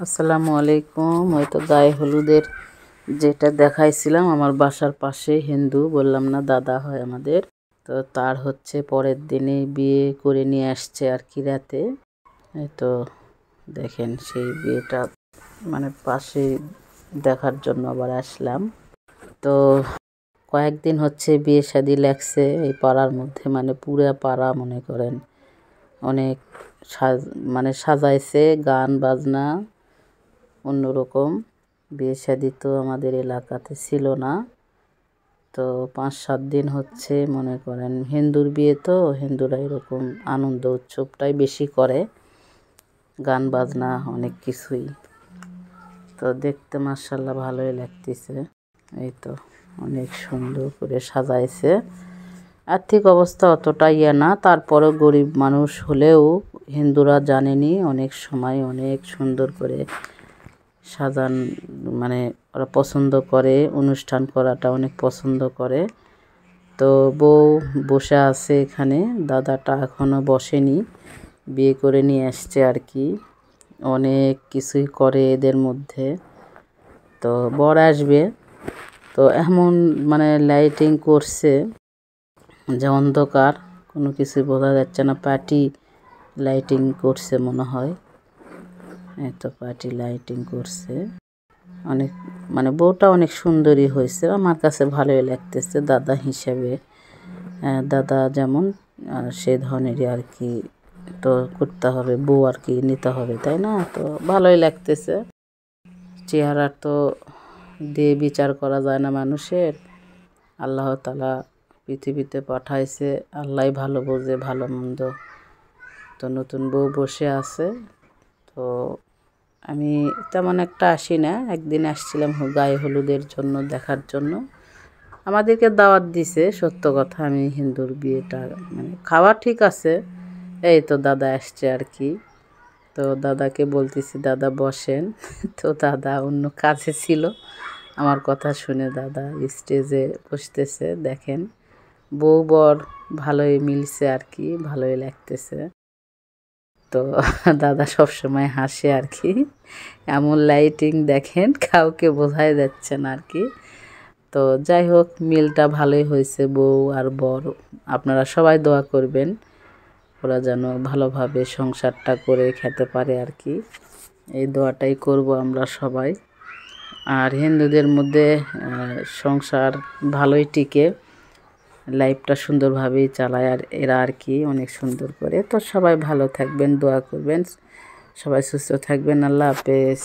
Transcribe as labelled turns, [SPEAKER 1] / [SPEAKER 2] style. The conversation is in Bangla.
[SPEAKER 1] আসসালামু আলাইকুম। ওই তো গায়ে হলুদের যেটা দেখাইছিলাম, আমার বাসার পাশে হিন্দু, বললাম না দাদা হয় আমাদের। তো তার হচ্ছে পরের দিনে বিয়ে করে নিয়ে আসছে আর কি রাতে। এই তো দেখেন সেই বিয়েটা মানে পাশে দেখার জন্য আবার আসলাম। তো কয়েকদিন হচ্ছে বিয়ে শাদী লাগছে এই পাড়ার মধ্যে, মানে পুরা পাড়া মনে করেন অনেক মানে সাজাইছে, গান বাজনা অন্যরকম। বিয়ে শাদী তো আমাদের এলাকাতে ছিল না। তো 5-7 দিন হচ্ছে মনে করেন হিন্দুর বিয়ে, তো হিন্দুরা এরকম আনন্দ উৎসবটাই বেশি করে, গান বাজনা অনেক কিছুই। তো দেখতে মাশাআল্লাহ ভালোই লাগতেছে। এই তো অনেক সুন্দর করে সাজাইছে। আর্থিক অবস্থা অতটা না, তারপরও গরিব মানুষ হলেও হিন্দুরা জানেনি অনেক সময় অনেক সুন্দর করে সাজান, মানে ওরা পছন্দ করে, অনুষ্ঠান করাটা অনেক পছন্দ করে। তো বউ বসে আছে এখানে, দাদাটা এখনও বসেনি, বিয়ে করে নিয়ে আসছে আর কি। অনেক কিছুই করে এদের মধ্যে। তো বর আসবে, তো এমন মানে লাইটিং করছে যে অন্ধকার, কোনো কিছু বোঝা যাচ্ছে না। পার্টি লাইটিং করছে মনে হয়। এত পার্টি লাইটিং করছে অনেক, মানে বউটা অনেক সুন্দরী হয়েছে, আমার কাছে ভালোই লাগতেছে দাদা হিসেবে। দাদা যেমন সে ধরনেরই আর কি, তো করতে হবে, বউ আর কি নিতে হবে, তাই না? তো ভালোই লাগতেছে। চেহারা তো দিয়ে বিচার করা যায় না মানুষের। আল্লাহ তাআলা পৃথিবীতে পাঠাইছে, আল্লাহই ভালো বোঝে ভালো মন্দ। তো নতুন বউ বসে আছে। তো আমি তেমন একটা আসি না, একদিন আসছিলাম গায়ে হলুদের জন্য, দেখার জন্য। আমাদেরকে দাওয়াত দিছে, সত্য কথা। আমি হিন্দুর বিয়েটা মানে খাওয়া ঠিক আছে। এই তো দাদা আসছে আর কি। তো দাদাকে বলতেছি দাদা বসেন। তো দাদা অন্য কাজে ছিল, আমার কথা শুনে দাদা স্টেজে বসতেছে। দেখেন বউ বর ভালোই মিলছে আর কি, ভালোই লাগতেছে। তো দাদা সবসময় হাসে আর কি। এমন লাইটিং দেখেন কাউকে বোঝাই যাচ্ছে না আর কি। তো যাই হোক, মিলটা ভালোই হয়েছে বউ আর বর। আপনারা সবাই দোয়া করবেন ওরা যেন ভালোভাবে সংসারটা করে খেতে পারে আর কি। এই দোয়াটাই করব আমরা সবাই। আর হিন্দুদের মধ্যে সংসার ভালোই টিকে, লাইফটা সুন্দরভাবেই চালায় আর এরা আর কি, অনেক সুন্দর করে। তো সবাই ভালো থাকবেন, দোয়া করবেন, সবাই সুস্থ থাকবেন। আল্লাহ হাফেজ।